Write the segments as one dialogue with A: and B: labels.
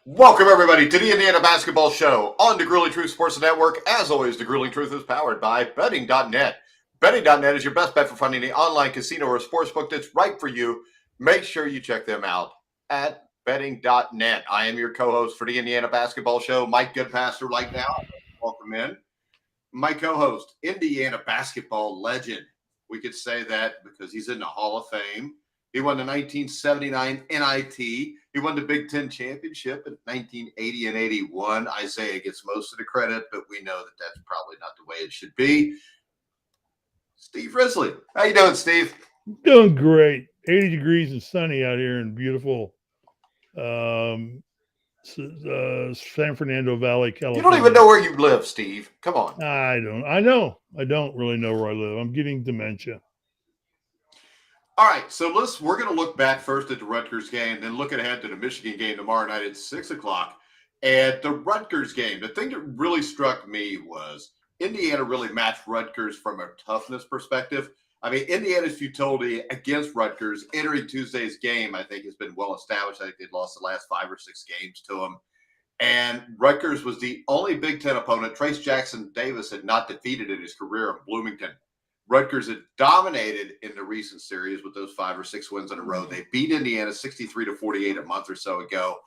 A: Welcome, everybody, to the Indiana Basketball Show on the Grueling Truth Sports Network. As always, the Grueling Truth is powered by Betting.net. Betting.net is your best bet for finding the online casino or sportsbook that's right for you. Make sure you check them out at Betting.net. I am your co-host for the Indiana Basketball Show, Mike Goodpaster, right now. Welcome in. My co-host, Indiana basketball legend. We could say that because he's in the Hall of Fame. He won the 1979 NIT. He won the Big Ten championship in 1980 and 81. Isaiah gets most of the credit, but we know that that's probably not the way it should be. Steve Risley. How you doing, Steve?
B: Doing great. 80 degrees and sunny out here in beautiful San Fernando Valley,
A: You don't even
B: California.
A: know where you live, Steve. Come on.
B: I don't. I know. I don't really know where I live. I'm getting dementia.
A: All right, so we're going to look back first at the Rutgers game, then look ahead to the Michigan game tomorrow night at 6:00. And the Rutgers game, the thing that really struck me was Indiana really matched Rutgers from a toughness perspective. I mean, Indiana's futility against Rutgers entering Tuesday's game, I think, has been well established. I think they'd lost the last 5 or 6 games to them. And Rutgers was the only Big Ten opponent Trace Jackson Davis had not defeated in his career in Bloomington. Rutgers had dominated in the recent series with those 5 or 6 wins in a row. They beat Indiana 63-48 a month or so ago.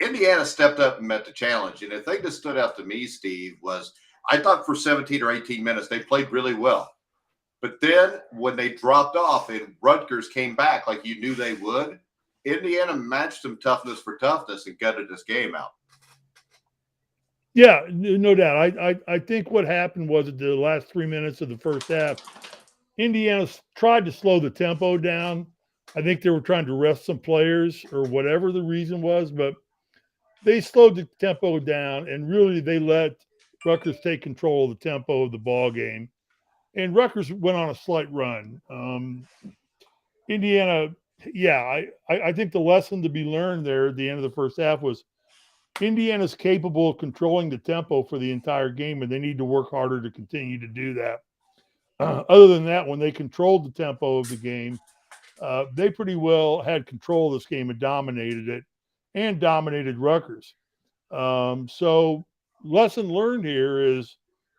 A: Indiana stepped up and met the challenge. And the thing that stood out to me, Steve, was I thought for 17 or 18 minutes they played really well. But then when they dropped off and Rutgers came back like you knew they would, Indiana matched them toughness for toughness and gutted this game out.
B: Yeah, no doubt. I think what happened was at the last 3 minutes of the first half, Indiana tried to slow the tempo down. I think they were trying to rest some players or whatever the reason was, but they slowed the tempo down and really they let Rutgers take control of the tempo of the ball game. And Rutgers went on a slight run. Indiana, yeah, I think the lesson to be learned there at the end of the first half was Indiana's capable of controlling the tempo for the entire game, and they need to work harder to continue to do that. Other than that, when they controlled the tempo of the game, they pretty well had control of this game and dominated it and dominated Rutgers. So, lesson learned here is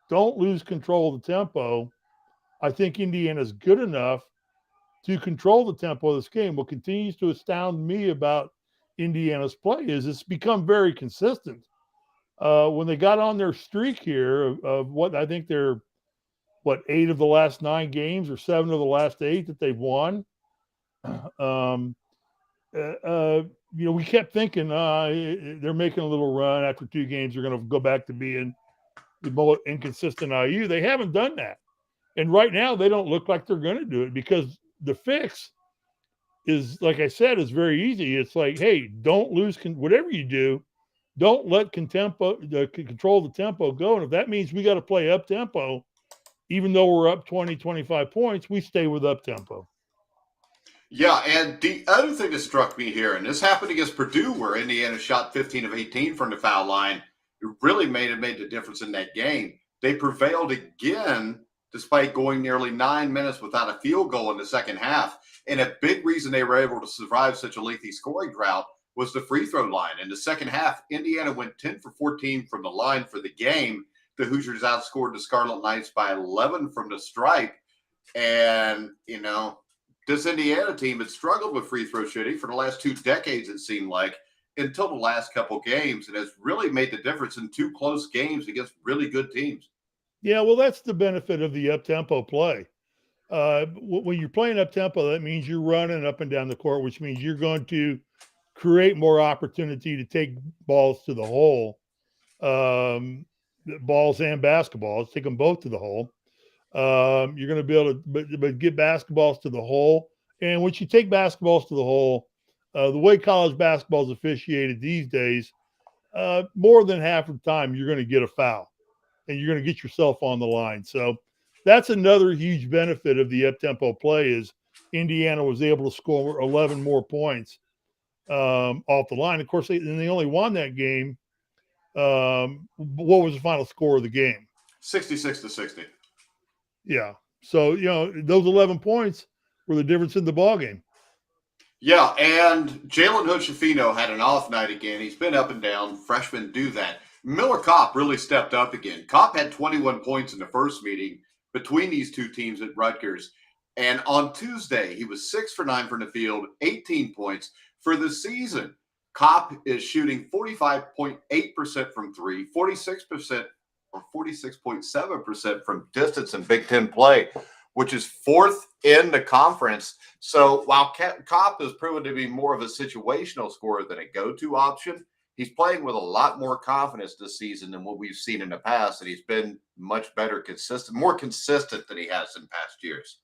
B: don't lose control of the tempo. I think Indiana's good enough to control the tempo of this game. What continues to astound me about Indiana's play is it's become very consistent. When they got on their streak here of what I think they're 8 of the last 9 games or 7 of the last 8 that they've won. Um, we kept thinking they're making a little run after 2 games. They're going to go back to being the most inconsistent IU. They haven't done that, and right now they don't look like they're going to do it because the fix is, like I said, is very easy. It's like, hey, don't lose whatever you do. Don't let control the tempo go. And if that means we got to play up tempo, even though we're up 20, 25 points, we stay with up tempo.
A: Yeah, and the other thing that struck me here, and this happened against Purdue, where Indiana shot 15 of 18 from the foul line, it really made the difference in that game. They prevailed again despite going nearly 9 minutes without a field goal in the second half. And a big reason they were able to survive such a lengthy scoring drought was the free throw line. In the second half, Indiana went 10 for 14 from the line for the game. The Hoosiers outscored the Scarlet Knights by 11 from the stripe. And, this Indiana team had struggled with free throw shooting for the last 2 decades, it seemed like, until the last couple games. And has really made the difference in 2 close games against really good teams.
B: Yeah, well, that's the benefit of the up-tempo play. When you're playing up-tempo, that means you're running up and down the court, which means you're going to create more opportunity to take balls to the hole, balls and basketballs, take them both to the hole. You're going to be able to get basketballs to the hole. And once you take basketballs to the hole, the way college basketball is officiated these days, more than half of the time you're going to get a foul and you're going to get yourself on the line. So that's another huge benefit of the up-tempo play is Indiana was able to score 11 more points off the line. Of course, they only won that game. What was the final score of the game?
A: 66-60.
B: Yeah. So, those 11 points were the difference in the ball game.
A: Yeah, and Jalen Hood-Schifino had an off night again. He's been up and down. Freshmen do that. Miller Kopp really stepped up again. Kopp had 21 points in the first meeting between these two teams at Rutgers. And on Tuesday, he was 6 for 9 from the field, 18 points. For the season, Kopp is shooting 45.8% from three, 46% or 46.7% from distance in Big Ten play, which is fourth in the conference. So while Kopp has proven to be more of a situational scorer than a go-to option, he's playing with a lot more confidence this season than what we've seen in the past, and he's been much better consistent, more consistent than he has in past years.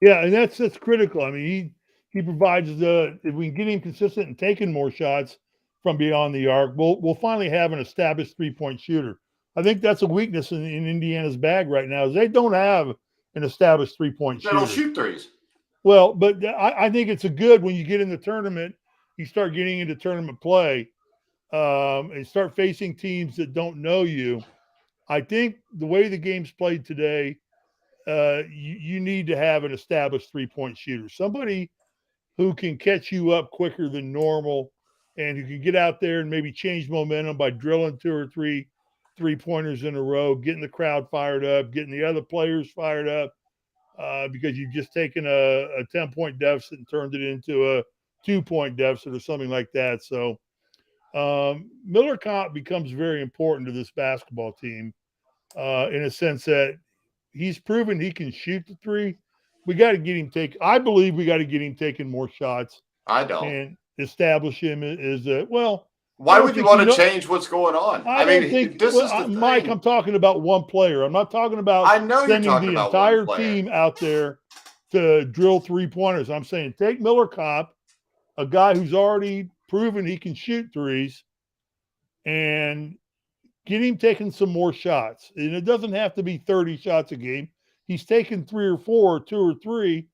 B: Yeah, and that's critical. I mean, he provides the if we can get him consistent and taking more shots from beyond the arc, we'll finally have an established 3-point shooter. I think that's a weakness in Indiana's bag right now is they don't have an established 3-point
A: They don't
B: shooter.
A: shoot threes.
B: Well, but I think it's a good when you get in the tournament, you start getting into tournament play, and start facing teams that don't know you. I think the way the game's played today, you need to have an established 3-point shooter, somebody who can catch you up quicker than normal and who can get out there and maybe change momentum by drilling 2 or 3 3-pointers in a row, getting the crowd fired up, getting the other players fired up, because you've just taken a 10-point deficit and turned it into a 2-point deficit or something like that. So Miller Kopp becomes very important to this basketball team in a sense that he's proven he can shoot the three. We got to get him I believe we got to get him taking more shots.
A: I don't.
B: And establish him as a well.
A: Why would you want to change what's going on?
B: I
A: mean,
B: think
A: this is the
B: Mike,
A: thing.
B: I'm talking about one player. I'm not talking about
A: I know you're
B: sending
A: talking
B: the
A: about
B: entire
A: one player.
B: team out there to drill 3-pointers. I'm saying take Miller Kopp, a guy who's already proven he can shoot threes, and get him taking some more shots. And it doesn't have to be 30 shots a game. He's taking 3 or 4, 2 or 3.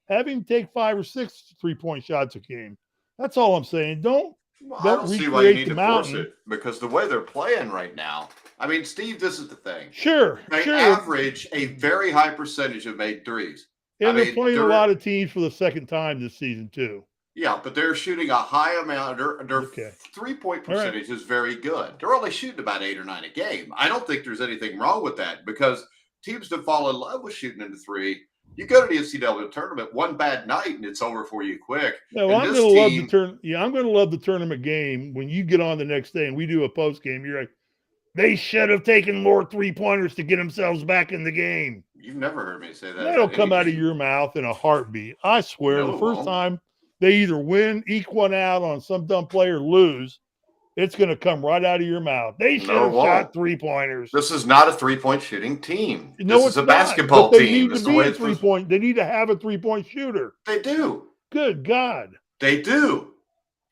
B: Have him take 5 or 6 3-point shots a game. That's all I'm saying. Don't
A: I don't see why you need to force it because the way they're playing right now. I mean, Steve, this is the thing.
B: Sure.
A: They average a very high percentage of made threes.
B: And they're playing a lot of teams for the second time this season, too.
A: Yeah, but they're shooting a high amount. Their 3-point percentage is very good. They're only shooting about 8 or 9 a game. I don't think there's anything wrong with that because teams that fall in love with shooting into three, you go to the NCAA tournament, one bad night and it's over for you quick.
B: Yeah, well, I'm going to love the tournament game when you get on the next day and we do a post game. You're like, they should have taken more 3-pointers to get themselves back in the game.
A: You've never heard me say that.
B: That'll come out of your mouth in a heartbeat. I swear, the first time they either win, eke one out on some dumb play, or lose, it's going to come right out of your mouth. They should have shot 3-pointers.
A: This is not a 3-point shooting team.
B: No,
A: this is a basketball team.
B: They need to be a 3-point. They need to have a 3-point shooter.
A: They do.
B: Good God.
A: They do.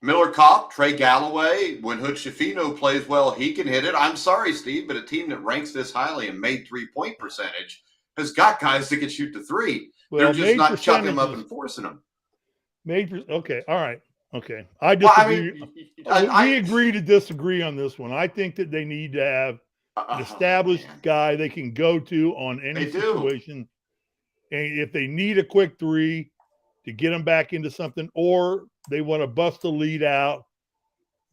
A: Miller Kopp, Trey Galloway, when Hood-Schifino plays well, he can hit it. I'm sorry, Steve, but a team that ranks this highly and made 3-point percentage has got guys that can shoot the three. They're just not chucking them up and forcing them.
B: Okay, all right. Okay. I disagree. We agree to disagree on this one. I think that they need to have an established guy they can go to on any situation. And if they need a quick three to get them back into something, or they want to bust the lead out,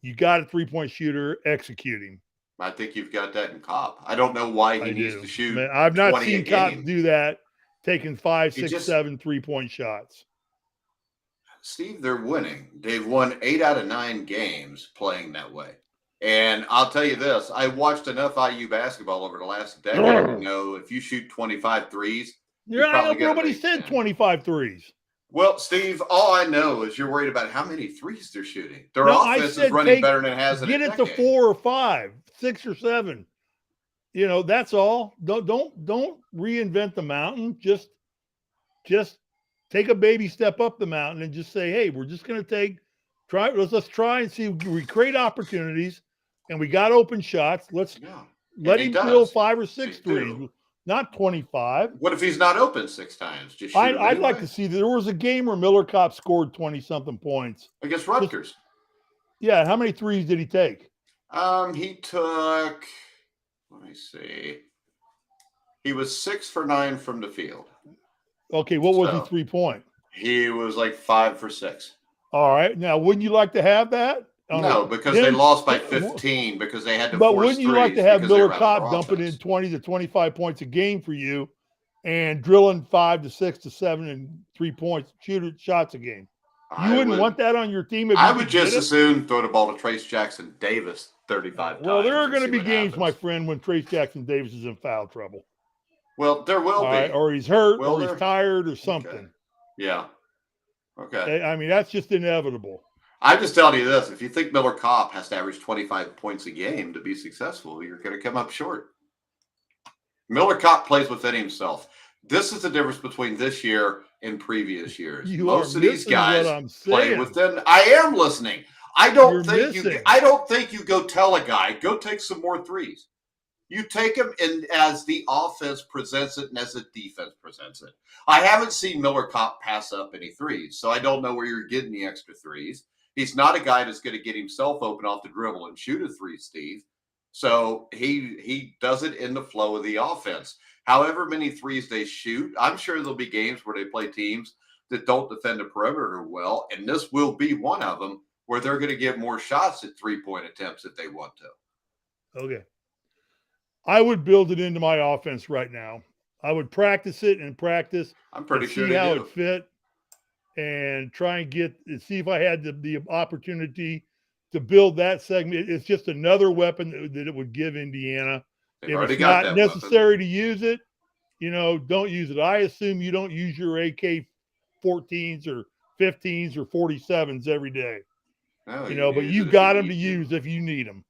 B: you got a 3-point shooter, execute him.
A: I think you've got that in Kopp. I don't know why he needs to shoot.
B: Man, I've not seen Kopp do that, taking 5, 6, 7 3-point shots.
A: Steve, they're winning. They've won 8 out of 9 games playing that way. And I'll tell you this, I watched enough IU basketball over the last decade to know if you shoot 25 threes,
B: nobody said 25 threes.
A: Well, Steve, all I know is you're worried about how many threes they're shooting. Their offense is running better than it has in a decade.
B: Get it to 4 or 5, 6 or 7. You know, that's all. Don't reinvent the mountain. Just take a baby step up the mountain and just say, hey, we're just going to let's try and see. We create opportunities and we got open shots. Let him drill 5 or 6 threes, not 25.
A: What if he's not open 6 times? Just
B: I'd like to see that. There was a game where Miller Kopp scored 20-something points.
A: Against Rutgers.
B: Yeah. How many threes did he take?
A: He took, let me see. He was 6 for 9 from the field.
B: Okay, what was he 3-point?
A: He was like 5 for 6.
B: All right. Now, wouldn't you like to have that?
A: No, because they lost by 15 because they had to
B: But
A: force
B: wouldn't you like
A: threes
B: to have
A: because they
B: Miller
A: were out of
B: Kopp
A: their
B: dumping in
A: offense.
B: 20 to 25 points a game for you and drilling 5 to 6 to 7 and 3 points shots a game? You wouldn't want that on your team if
A: I
B: you
A: would
B: could get
A: just
B: it?
A: as soon throw the ball to Trace Jackson Davis 35
B: Well, there
A: times
B: are
A: and
B: going to
A: see
B: be
A: what
B: games, my
A: happens.
B: friend, when Trace Jackson Davis is in foul trouble.
A: Well, there will
B: All right,
A: be.
B: or he's hurt,
A: Will
B: or he's
A: there?
B: tired, or
A: Okay.
B: something.
A: Yeah. Okay.
B: I mean, that's just inevitable.
A: I'm just telling you this. If you think Miller Kopp has to average 25 points a game to be successful, you're going to come up short. Miller Kopp plays within himself. This is the difference between this year and previous years.
B: You
A: Most
B: are
A: of these
B: missing what
A: guys
B: I'm
A: play
B: saying.
A: within. I am listening. I
B: You're
A: don't think you go tell a guy, go take some more threes. You take them in as the offense presents it and as the defense presents it. I haven't seen Miller Kopp pass up any threes, so I don't know where you're getting the extra threes. He's not a guy that's going to get himself open off the dribble and shoot a three, Steve. So he does it in the flow of the offense. However many threes they shoot, I'm sure there'll be games where they play teams that don't defend the perimeter well, and this will be one of them where they're going to get more shots at three-point attempts if they want to.
B: Okay. I would build it into my offense right now. I would practice it and practice.
A: I'm pretty sure
B: see how it fit, and try and see if I had the opportunity to build that segment. It's just another weapon that it would give Indiana.
A: They've
B: If it's
A: got
B: not
A: that
B: necessary
A: weapon.
B: to use it, don't use it. I assume you don't use your AK-14s or 15s or 47s every day.
A: No,
B: but you've got them to use if you need them.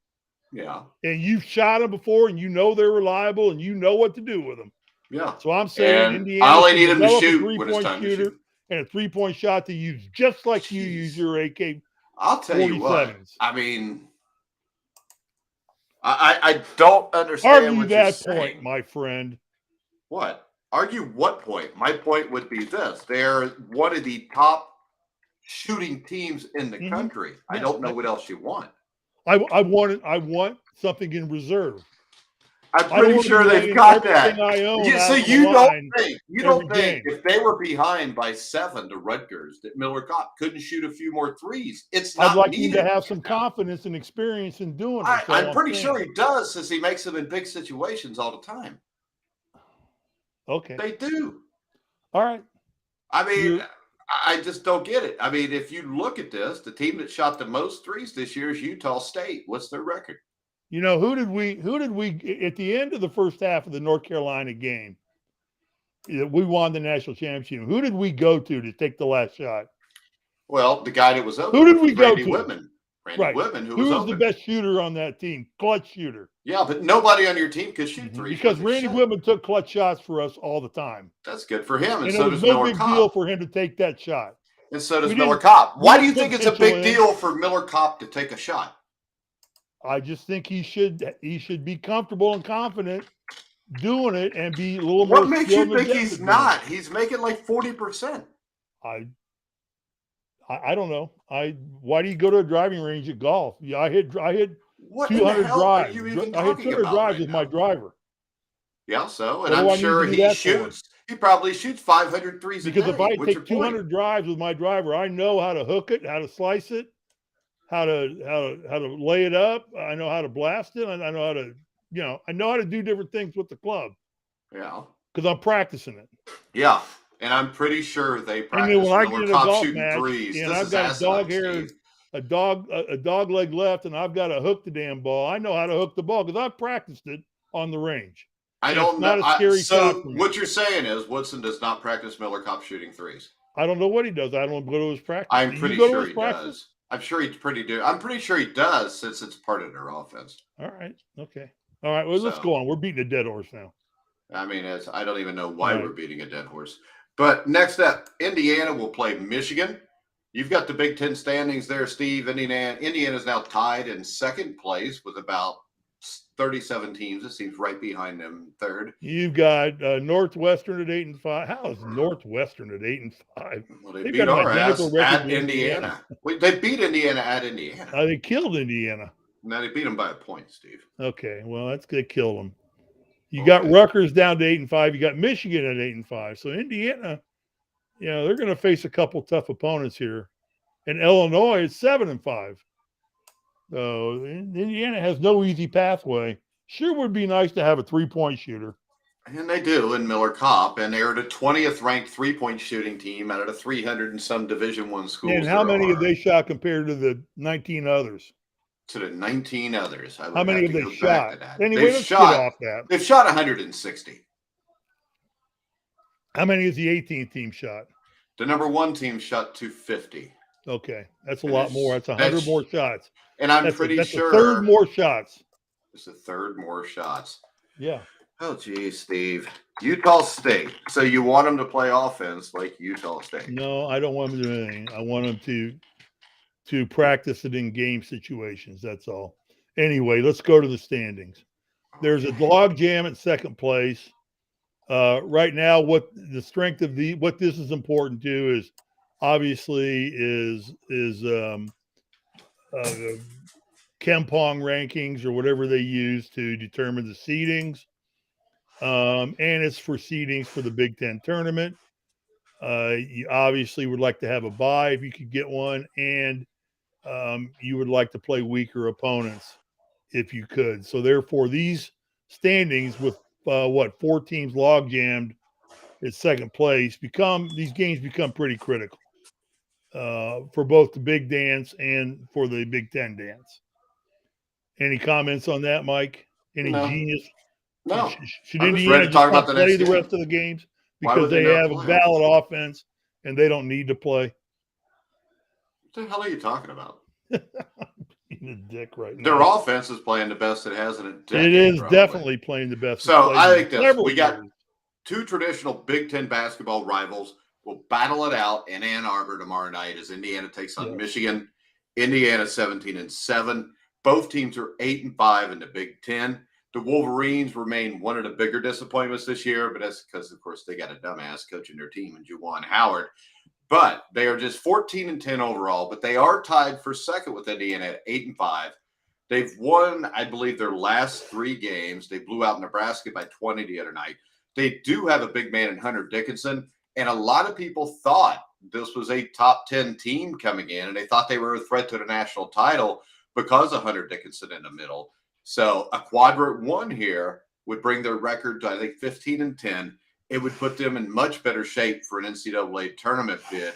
A: Yeah.
B: And you've shot them before, and they're reliable, and you know what to do with them.
A: Yeah.
B: So I'm saying Indiana
A: I only need him to
B: develop
A: shoot
B: a three-point shooter and a three-point shot to use just like you use your AK.
A: I'll tell you what. I mean, I don't understand
B: Argue
A: what
B: that
A: you're saying.
B: point, my friend.
A: What? Argue what point? My point would be this. They're one of the top shooting teams in the country. I don't know what else you want.
B: I want something in reserve.
A: I'm pretty sure they've got that. So you don't think if they were behind by 7 to Rutgers that Miller Kopp couldn't shoot a few more threes? It's not
B: I'd like
A: needed.
B: him to have some confidence and experience in doing it.
A: I'm pretty sure he does, since he makes them in big situations all the time.
B: Okay.
A: They do.
B: All right.
A: I mean, I just don't get it. I mean, if you look at this, the team that shot the most threes this year is Utah State. What's their record?
B: Who did we at the end of the first half of the North Carolina game? We won the national championship. Who did we go to take the last shot?
A: Well, the guy that was open.
B: Who did we go to?
A: Randy Whitman, who
B: was the best shooter on that team? Clutch shooter.
A: Yeah, but nobody on your team could shoot threes.
B: Because Randy Whitman took clutch shots for us all the time.
A: That's good for him.
B: And so does Miller Kopp. It was no big deal for him to take that shot.
A: And so does Miller Kopp. Why do you think it's a big deal for Miller Kopp to take a shot?
B: I just think he should be comfortable and confident doing it and be a little more.
A: What makes you think he's not? He's making like 40%.
B: I don't know. Why do you go to a driving range at golf? Yeah, I hit 200 drives. I hit 200 drives with my driver.
A: Yeah, so and I'm sure he shoots. He probably shoots 500 threes
B: because if I take 200 drives with my driver, I know how to hook it, how to slice it, how to lay it up. I know how to blast it. I know how to I know how to do different things with the club.
A: Yeah,
B: because I'm practicing it.
A: Yeah. And I'm pretty sure they practice
B: when I get a golf match,
A: threes.
B: And I've got a dog leg left, and I've got to hook the damn ball. I know how to hook the ball because I've practiced it on the range.
A: I don't know. Not a scary shot for me. What you're saying is Woodson does not practice Miller Kopp shooting threes.
B: I don't know what he does. I don't go to his practice.
A: I'm pretty sure he does. I'm pretty sure he does, since it's part of their offense.
B: All right. Okay. All right. Well, let's go on. We're beating a dead horse now.
A: I mean, I don't even know why we're beating a dead horse. But next up, Indiana will play Michigan. You've got the Big Ten standings there, Steve. Indiana's now tied in second place with about 37 teams. It seems right behind them third.
B: You've got Northwestern at 8-5. How is Northwestern at 8-5?
A: Well, they beat our ass at Indiana. They beat Indiana at Indiana.
B: They killed Indiana.
A: No, they beat them by a point, Steve.
B: Okay, well, that's going to kill them. You got Rutgers down to 8-5. You got Michigan at 8-5. So Indiana, they're going to face a couple tough opponents here. and Illinois is 7-5. So Indiana has no easy pathway. Sure would be nice to have a 3-point shooter.
A: And they do in Miller Kopp, and they're the 20th ranked 3-point shooting team out of the 300 and some Division I schools.
B: And how
A: there
B: many
A: are.
B: have they shot compared to the 19 others?
A: To the 19 others, I would
B: How many
A: have
B: have
A: to
B: they
A: go
B: shot?
A: back to that.
B: Anyway, let's get off that.
A: They've shot 160.
B: How many has the 18th team shot?
A: The number 1 team shot 250.
B: Okay, that's a lot more. That's 100
A: that's-
B: more shots.
A: And I'm
B: that's
A: pretty
B: that's
A: sure
B: a third more shots.
A: It's a third more shots.
B: Yeah.
A: Oh, geez, Steve. Utah State. So you want them to play offense like Utah State?
B: No, I don't want them to do anything. I want them to practice it in game situations. That's all. Anyway, let's go to the standings. There's a log jam at second place. Right now, what the strength of what this is important to is obviously is Kempong rankings or whatever they use to determine the seedings. And it's for seedings for the Big Ten tournament. You obviously would like to have a bye if you could get one, and you would like to play weaker opponents if you could. So therefore, these standings with 4 teams log jammed at second place these games become pretty critical for both the Big Dance and for the Big Ten dance. Any comments on that, Mike? Any genius?
A: No.
B: Should Indiana just not play the rest of the games because they have a valid offense and they don't need to play?
A: What the hell are you talking about?
B: Being a dick right now.
A: Their offense is playing the best it has in a decade.
B: It is definitely playing the best.
A: So I think this. We got 2 traditional Big Ten basketball rivals. We'll battle it out in Ann Arbor tomorrow night as Indiana takes on Michigan. Indiana 17-7. Both teams are 8-5 in the Big Ten. The Wolverines remain one of the bigger disappointments this year, but that's because, of course, they got a dumbass coaching their team in Juwan Howard. But they are just 14-10 overall, but they are tied for second with Indiana at 8-5. They've won, I believe, their last 3 games. They blew out Nebraska by 20 the other night. They do have a big man in Hunter Dickinson, and a lot of people thought this was a top 10 team coming in, and they thought they were a threat to the national title because of Hunter Dickinson in the middle. So a quadrant 1 here would bring their record to, I think, 15-10. It would put them in much better shape for an NCAA tournament bid.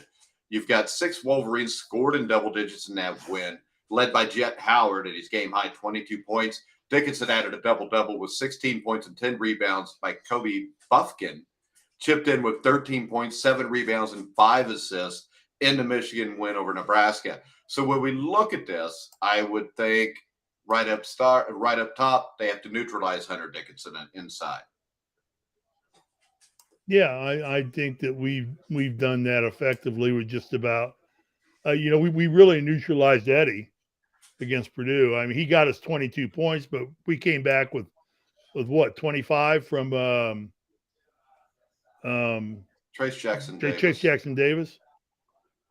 A: You've got 6 Wolverines scored in double digits in that win, led by Jet Howard at his game-high 22 points. Dickinson added a double-double with 16 points and 10 rebounds by Kobe Buffkin. Chipped in with 13 points, 7 rebounds, and 5 assists in the Michigan win over Nebraska. So when we look at this, I would think right up top, they have to neutralize Hunter Dickinson inside.
B: Yeah, I think that we've done that effectively with just about. We really neutralized Eddie against Purdue. I mean, he got us 22 points, but we came back with what, 25 from
A: Trace Jackson
B: Davis,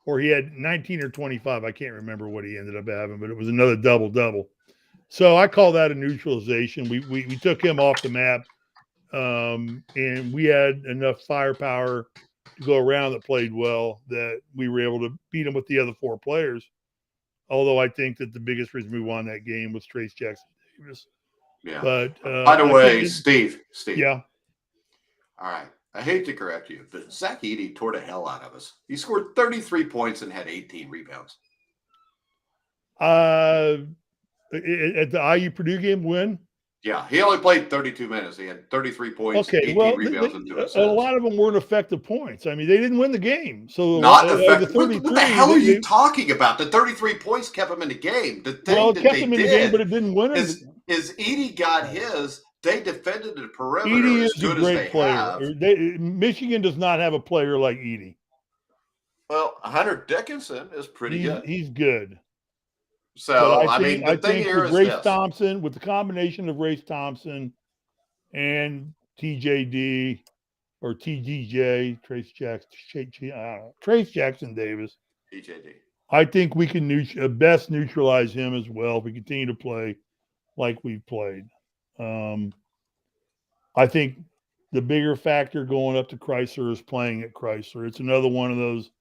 B: or he had 19 or 25. I can't remember what he ended up having, but it was another double. So I call that a neutralization. We took him off the map, and we had enough firepower to go around that played well that we were able to beat him with the other 4 players. Although I think that the biggest reason we won that game was Trace Jackson Davis.
A: Yeah.
B: But
A: by the way, Steve.
B: Yeah.
A: All right. I hate to correct you, but Zach Edey tore the hell out of us. He scored 33 points and had 18 rebounds.
B: At the IU Purdue game win?
A: Yeah, he only played 32 minutes. He had 33 points, 18 rebounds, and 2 assists.
B: A lot of them weren't effective points. I mean, they didn't win the game. So
A: not effective. What the hell are you talking about? The 33 points kept them in the game. The thing
B: it kept them in the game, but it didn't win it.
A: Is Edey got his? They defended the perimeter
B: Edey
A: as good
B: is a great
A: as they
B: player.
A: have.
B: Michigan does not have a player like Edey.
A: Well, Hunter Dickinson is pretty good.
B: He's good.
A: So, I think the thing here is
B: Race
A: this.
B: Thompson, with the combination of Race Thompson and TJD or TGJ, Trace Jackson Davis.
A: TJD.
B: I think we can best neutralize him as well if we continue to play like we've played. I think the bigger factor going up to Chrysler is playing at Chrysler. It's another one of those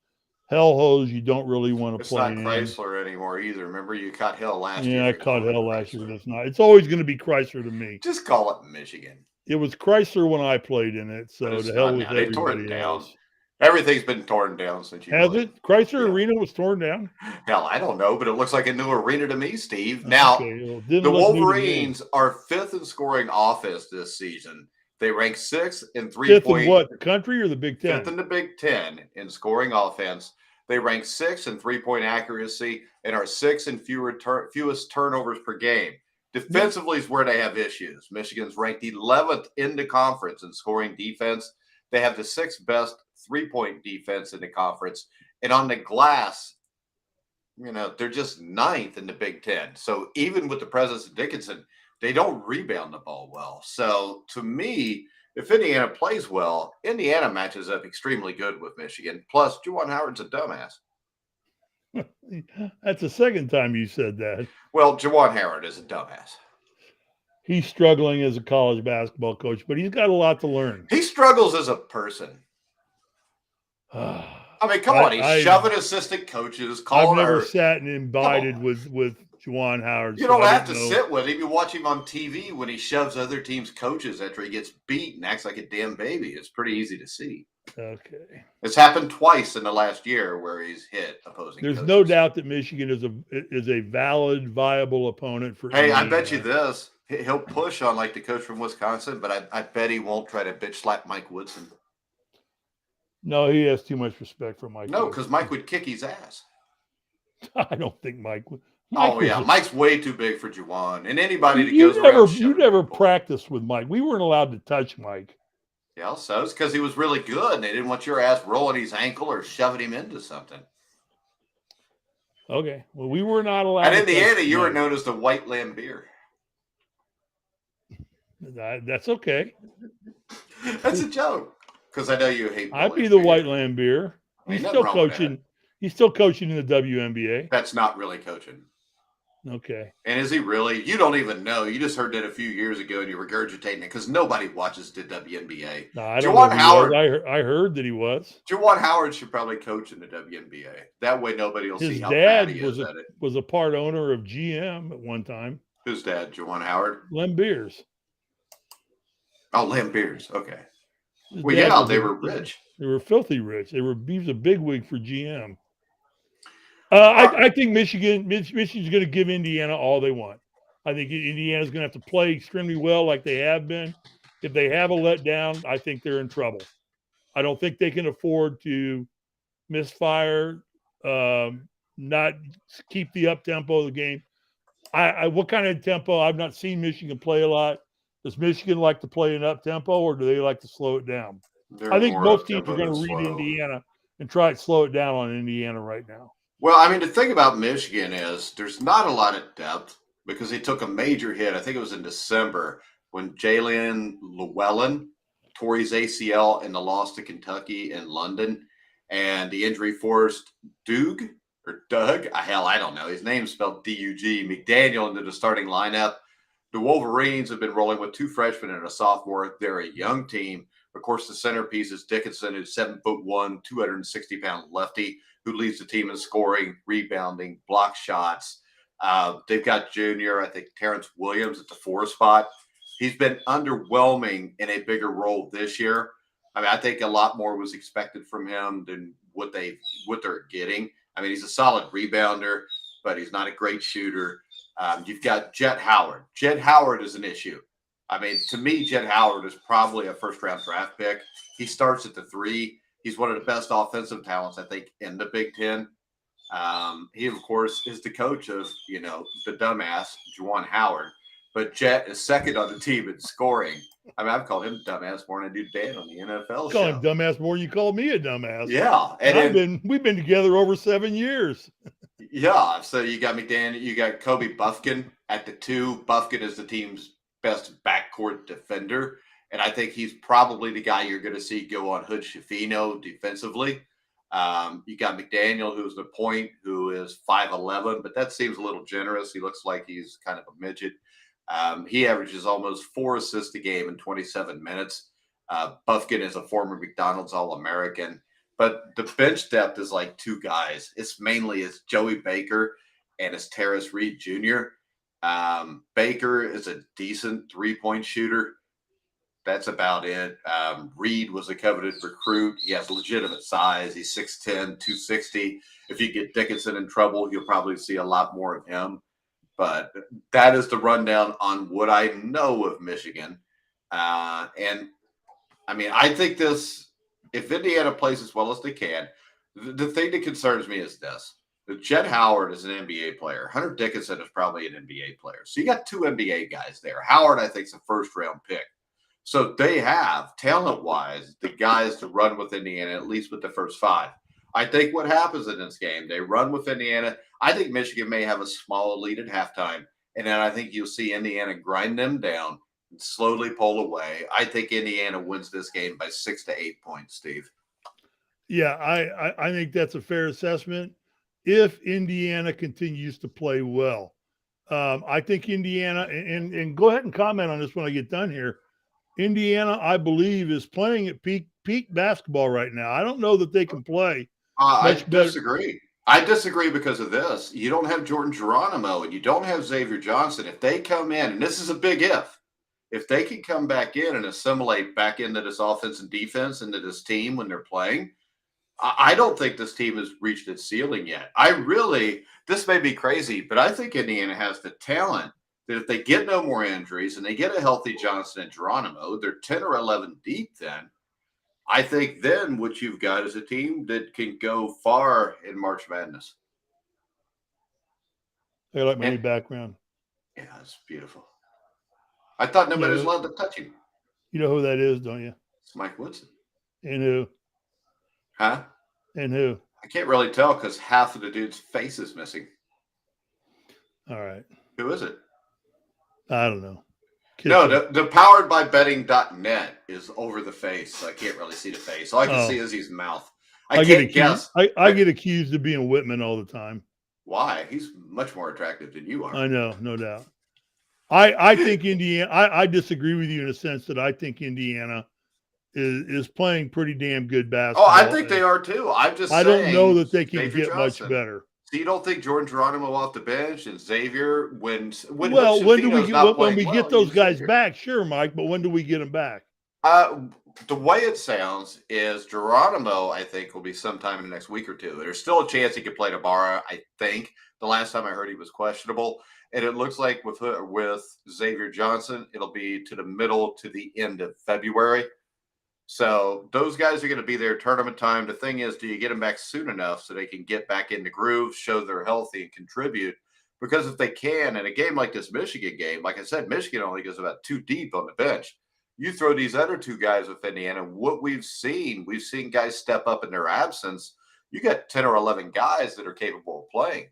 B: hellholes you don't really want to
A: It's
B: play
A: not
B: in.
A: Chrysler anymore either. Remember, you caught hell last year
B: Yeah, I
A: for
B: caught
A: calling it
B: hell last year,
A: Chrysler.
B: but it's not. It's always going to be Chrysler to me.
A: Just call it Michigan.
B: It was Chrysler when I played in it,
A: But
B: so
A: it's
B: to hell
A: not
B: with
A: now. They tore it
B: everybody
A: down.
B: else.
A: Everything's been torn down since you
B: Has
A: played.
B: it? Chrysler
A: Yeah.
B: Arena was torn down?
A: Hell, I don't know, but it looks like a new arena to me, Steve. Now,
B: Okay, well, it didn't
A: the
B: look new to me.
A: Wolverines are 5th in scoring offense this season. They rank 6th in
B: Fifth in
A: 3-point.
B: what? The country or the Big Ten?
A: 5th in the Big Ten in scoring offense. They rank 6th in 3-point accuracy and are 6th in fewest turnovers per game. Defensively is where they have issues. Michigan's ranked 11th in the conference in scoring defense. They have the 6th best 3-point defense in the conference. And on the glass, they're just 9th in the Big Ten. So even with the presence of Dickinson, they don't rebound the ball well. So to me, if Indiana plays well, Indiana matches up extremely good with Michigan. Plus, Juwan Howard's a dumbass.
B: That's the second time you said that.
A: Well, Juwan Howard is a dumbass.
B: He's struggling as a college basketball coach, but he's got a lot to learn.
A: He struggles as a person. I mean, come on. He's shoving assistant coaches.
B: I've never sat and invited with Juwan Howard.
A: You don't have to sit with him. You watch him on TV when he shoves other teams' coaches after he gets beat and acts like a damn baby. It's pretty easy to see.
B: Okay.
A: It's happened twice in the last year where he's hit opposing
B: There's
A: coaches.
B: no doubt that Michigan is a valid, viable opponent for
A: Hey,
B: Indiana.
A: I bet you this. He'll push on like the coach from Wisconsin, but I bet he won't try to bitch slap Mike Woodson.
B: No, he has too much respect for Mike.
A: No, because Mike would kick his ass.
B: I don't think Mike would.
A: Mike's way too big for Juwan. And anybody that
B: you never practiced with Mike. We weren't allowed to touch Mike.
A: Yeah, so it's because he was really good, and they didn't want your ass rolling his ankle or shoving him into something.
B: Okay, well, we were not allowed.
A: And in Indiana, you were known as the White Lambeer.
B: That's okay.
A: That's a joke. Because I know you hate.
B: I'd be the White Lambeer. He's still coaching. He's still coaching in the WNBA.
A: That's not really coaching.
B: Okay.
A: And is he really? You don't even know. You just heard that a few years ago, and you're regurgitating it because nobody watches the WNBA.
B: No, I don't know Howard. I heard that he was.
A: Juwan Howard should probably coach in the WNBA. That way, nobody will see how bad he is at it.
B: Was a part owner of GM at one time.
A: Who's dad? Juwan Howard.
B: Lambeers.
A: Oh, Lambeers. Okay. Well, yeah, they were rich.
B: They were filthy rich. He was a bigwig for GM. I think Michigan's going to give Indiana all they want. I think Indiana's going to have to play extremely well like they have been. If they have a letdown, I think they're in trouble. I don't think they can afford to misfire, not keep the up-tempo of the game. What kind of tempo? I've not seen Michigan play a lot. Does Michigan like to play an up-tempo, or do they like to slow it down? I think most teams are going to read Indiana and try to slow it down on Indiana right now.
A: Well, I mean, the thing about Michigan is there's not a lot of depth because he took a major hit. I think it was in December when Jalen Llewellyn tore his ACL in the loss to Kentucky in London, and the injury forced Doug. I don't know. His name's spelled D-U-G. McDaniel into the starting lineup. The Wolverines have been rolling with 2 freshmen and a sophomore. They're a young team. Of course, the centerpiece is Dickinson, who's 7'1", 260-pound lefty, who leads the team in scoring, rebounding, block shots. They've got junior, I think, Terrence Williams at the 4 spot. He's been underwhelming in a bigger role this year. I mean, I think a lot more was expected from him than what they're getting. I mean, he's a solid rebounder, but he's not a great shooter. You've got Jet Howard. Jet Howard is an issue. I mean, to me, Jet Howard is probably a first-round draft pick. He starts at the 3. He's one of the best offensive talents, I think, in the Big Ten. He, of course, is the coach of, the dumbass, Juwan Howard. But Jet is second on the team in scoring. I mean, I've called him dumbass more than I do Dan on the NFL show.
B: Call him dumbass more than you called me a dumbass.
A: Yeah.
B: And we've been together over 7 years.
A: Yeah. So you got McDaniel, you got Kobe Buffkin at the 2. Buffkin is the team's best backcourt defender. And I think he's probably the guy you're going to see go on Hood Schifino defensively. You got McDaniel, who's the point, who is 5'11", but that seems a little generous. He looks like he's kind of a midget. He averages almost 4 assists a game in 27 minutes. Buffkin is a former McDonald's All-American. but the bench depth is like two guys. It's Joey Baker and it's Terrace Reed Jr. Baker is a decent 3-point shooter. That's about it. Reed was a coveted recruit. He has legitimate size. He's 6'10", 260. If you get Dickinson in trouble, you'll probably see a lot more of him. But that is the rundown on what I know of Michigan. And I mean, I think if Indiana plays as well as they can, the thing that concerns me is this. Jed Howard is an NBA player. Hunter Dickinson is probably an NBA player. So you got two NBA guys there. Howard, I think, is a first-round pick. So they have, talent-wise, the guys to run with Indiana, at least with the first five. I think what happens in this game, they run with Indiana. I think Michigan may have a small lead at halftime, and then I think you'll see Indiana grind them down and slowly pull away. I think Indiana wins this game by 6 to 8 points, Steve.
B: Yeah, I think that's a fair assessment if Indiana continues to play well. I think Indiana, and go ahead and comment on this when I get done here. Indiana, I believe, is playing at peak basketball right now. I don't know that they can play
A: I disagree. I disagree because of this. You don't have Jordan Geronimo and you don't have Xavier Johnson. If they come in, and this is a big if they can come back in and assimilate back into this offense and defense, into this team when they're playing, I don't think this team has reached its ceiling yet. This may be crazy, but I think Indiana has the talent that if they get no more injuries and they get a healthy Johnson and Geronimo, they're 10 or 11 deep then. I think then what you've got is a team that can go far in March Madness.
B: I like my new background.
A: Yeah, it's beautiful. I thought nobody was allowed to touch him.
B: You know who that is, don't you?
A: It's Mike Woodson.
B: And who?
A: Huh?
B: And who?
A: I can't really tell because half of the dude's face is missing.
B: All right.
A: Who is it?
B: I don't know.
A: No, the poweredbybetting.net is over the face, so I can't really see the face. All I can see is his mouth. I can't guess.
B: I get accused of being Whitman all the time.
A: Why? He's much more attractive than you are.
B: I know, no doubt. I think Indiana, I disagree with you in a sense that I think Indiana is playing pretty damn good basketball.
A: Oh, I think they are too. I
B: don't know that they can get much better.
A: So you don't think Jordan Geronimo off the bench and Xavier when
B: we get those guys back? Sure, Mike, but when do we get them back?
A: The way it sounds is Geronimo, I think, will be sometime in the next week or two. There's still a chance he could play tomorrow, I think. The last time I heard he was questionable. And it looks like with Xavier Johnson, it'll be to the middle to the end of February. So those guys are going to be there tournament time. The thing is, do you get them back soon enough so they can get back in the groove, show they're healthy, and contribute? Because if they can, in a game like this Michigan game, like I said, Michigan only goes about 2 deep on the bench. You throw these other two guys with Indiana, what we've seen guys step up in their absence. You got 10 or 11 guys that are capable of playing.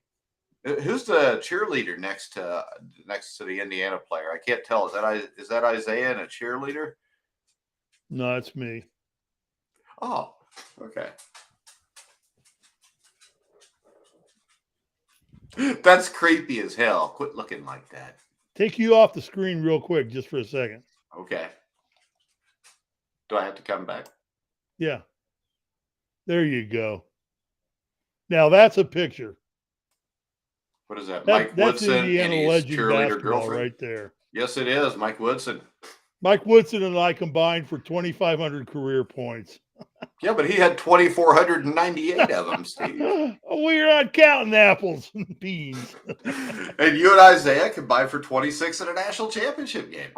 A: Who's the cheerleader next to the Indiana player? I can't tell. Is that Isaiah and a cheerleader?
B: No, it's me.
A: Oh, okay. That's creepy as hell. Quit looking like that.
B: Take you off the screen real quick, just for a second.
A: Okay. Do I have to come back?
B: Yeah. There you go. Now that's a picture.
A: What is that? Mike Woodson
B: Indiana
A: and his cheerleader girlfriend
B: right there.
A: Yes, it is. Mike Woodson.
B: Mike Woodson and I combined for 2,500 career points.
A: Yeah, but he had 2,498 of them, Steve.
B: We're not counting apples and beans.
A: And you and Isaiah combined for 26 in a national championship game.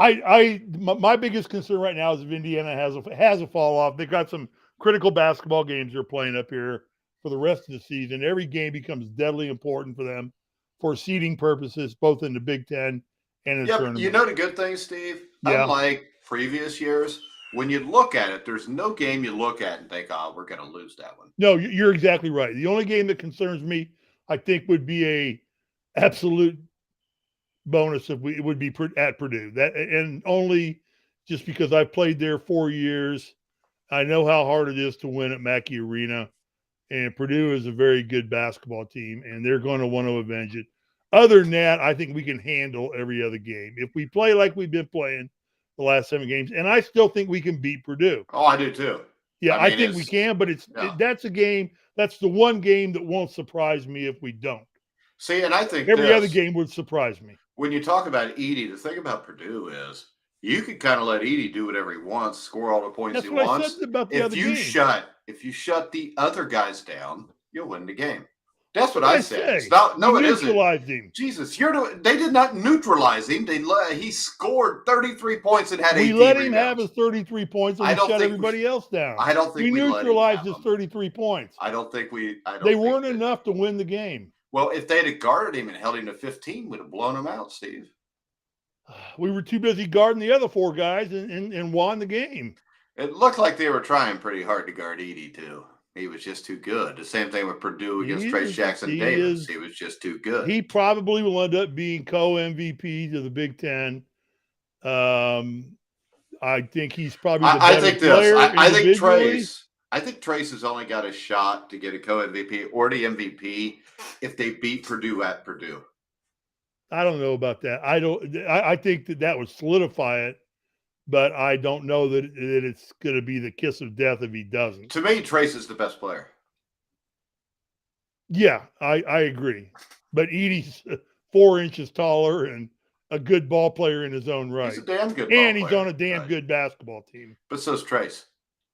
B: My biggest concern right now is if Indiana has a fall off. They've got some critical basketball games they're playing up here for the rest of the season. Every game becomes deadly important for them for seeding purposes, both in the Big Ten and in the tournament.
A: You know the good thing, Steve? Yeah. Unlike previous years, when you look at it, there's no game you look at and think, we're going to lose that one.
B: No, you're exactly right. The only game that concerns me, I think, would be a absolute bonus if it would be at Purdue. And only just because I've played there 4 years. I know how hard it is to win at Mackey Arena. And Purdue is a very good basketball team, and they're going to want to avenge it. Other than that, I think we can handle every other game. If we play like we've been playing the last 7 games, and I still think we can beat Purdue.
A: Oh, I do too.
B: Yeah, I
A: mean,
B: think we can, but
A: yeah.
B: that's a game. That's the one game that won't surprise me if we don't.
A: See, and I think
B: Every other
A: this,
B: game would surprise me.
A: when you talk about Edie, the thing about Purdue is you can kind of let Edie do whatever he wants, score all the points he
B: That's what I said
A: wants.
B: about the other game.
A: If you shut the other guys down, you'll win the game. That's what
B: What did
A: I
B: I
A: said. It's
B: say?
A: not,
B: We
A: no, it isn't.
B: neutralized him.
A: Jesus, they did not neutralize him. He scored 33 points and had 18
B: We let him
A: rebounds.
B: have his 33 points, and
A: I
B: we
A: don't
B: shut
A: think
B: everybody else down.
A: I don't think
B: we
A: we let him
B: neutralized
A: have
B: his
A: them.
B: 33 points.
A: I don't think we. I don't
B: They
A: think
B: weren't
A: that,
B: enough to win the game.
A: Well, if they'd have guarded him and held him to 15, we'd have blown him out, Steve.
B: We were too busy guarding the other four guys and won the game.
A: It looked like they were trying pretty hard to guard Edie, too. He was just too good. The same thing with Purdue against Trace Jackson Davis. He was just too good.
B: He probably will end up being co-MVP to the Big Ten. I think he's probably the better player individually.
A: I think Trace has only got a shot to get a co-MVP or the MVP if they beat Purdue at Purdue.
B: I don't know about that. I think that would solidify it, but I don't know that it's going to be the kiss of death if he doesn't.
A: To me, Trace is the best player.
B: Yeah, I agree. But Edie's 4 inches taller and a good ball player in his own right.
A: He's a damn good
B: ball player. He's on a damn good basketball team.
A: But so's Trace.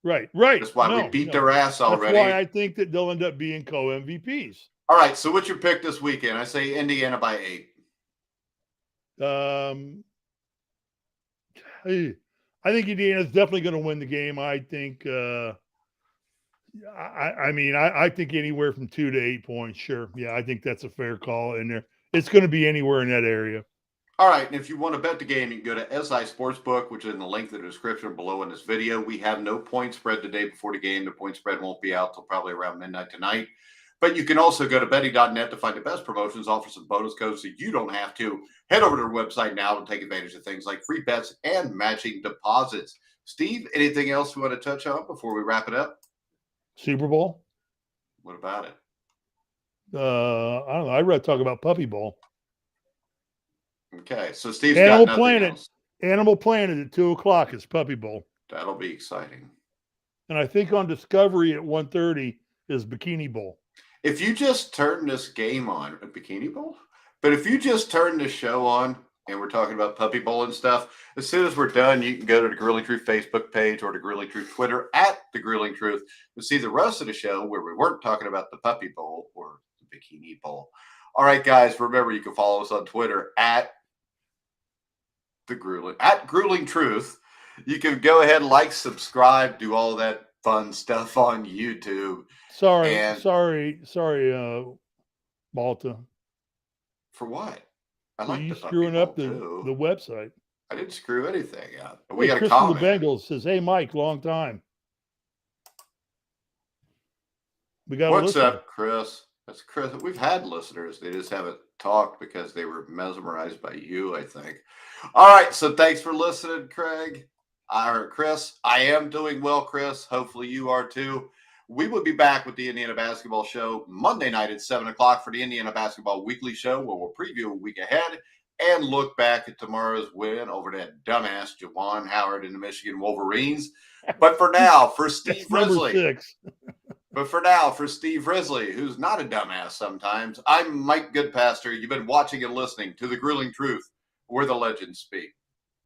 B: Right.
A: That's why we beat their ass already.
B: That's why I think that they'll end up being co-MVPs.
A: All right, so what's your pick this weekend? I say Indiana by 8.
B: I think Indiana's definitely going to win the game. I think I think anywhere from 2 to 8 points. Sure. Yeah, I think that's a fair call in there. It's going to be anywhere in that area.
A: All right, and if you want to bet the game, you can go to SI Sportsbook, which is in the link in the description below in this video. We have no point spread the day before the game. The point spread won't be out till probably around midnight tonight. But you can also go to betting.net to find the best promotions, offers, and bonus codes so you don't have to. Head over to their website now and take advantage of things like free bets and matching deposits. Steve, anything else you want to touch on before we wrap it up?
B: Super Bowl?
A: What about it?
B: I don't know. I'd rather talk about Puppy Bowl.
A: Okay, so Steve's got nothing else.
B: Animal Planet at 2:00 is Puppy Bowl.
A: That'll be exciting.
B: And I think on Discovery at 1:30 is Bikini Bowl.
A: If you just turn this game on, a Bikini Bowl? But if you just turn this show on and we're talking about Puppy Bowl and stuff, as soon as we're done, you can go to the Grilling Truth Facebook page or the Grilling Truth Twitter at the Grilling Truth to see the rest of the show where we weren't talking about the Puppy Bowl or the Bikini Bowl. All right, guys, remember you can follow us on Twitter at Grueling Truth. You can go ahead, like, subscribe, do all that fun stuff on YouTube.
B: Sorry, Malta.
A: For what?
B: You screwing up the website.
A: I didn't screw anything up. We got a
B: Chris
A: comment.
B: From the Bengals says, "Hey, Mike, long time." We got.
A: What's up, Chris? That's Chris. We've had listeners. They just haven't talked because they were mesmerized by you, I think. All right. So thanks for listening, Craig. Chris. I am doing well, Chris. Hopefully you are too. We will be back with the Indiana Basketball Show Monday night at 7 o'clock for the Indiana Basketball Weekly Show, where we'll preview a week ahead and look back at tomorrow's win over that dumbass Juwan Howard and the Michigan Wolverines. But for now, for Steve Risley. But for now, for Steve Risley, who's not a dumbass sometimes, I'm Mike Goodpaster. You've been watching and listening to The Grueling Truth, where the legends speak.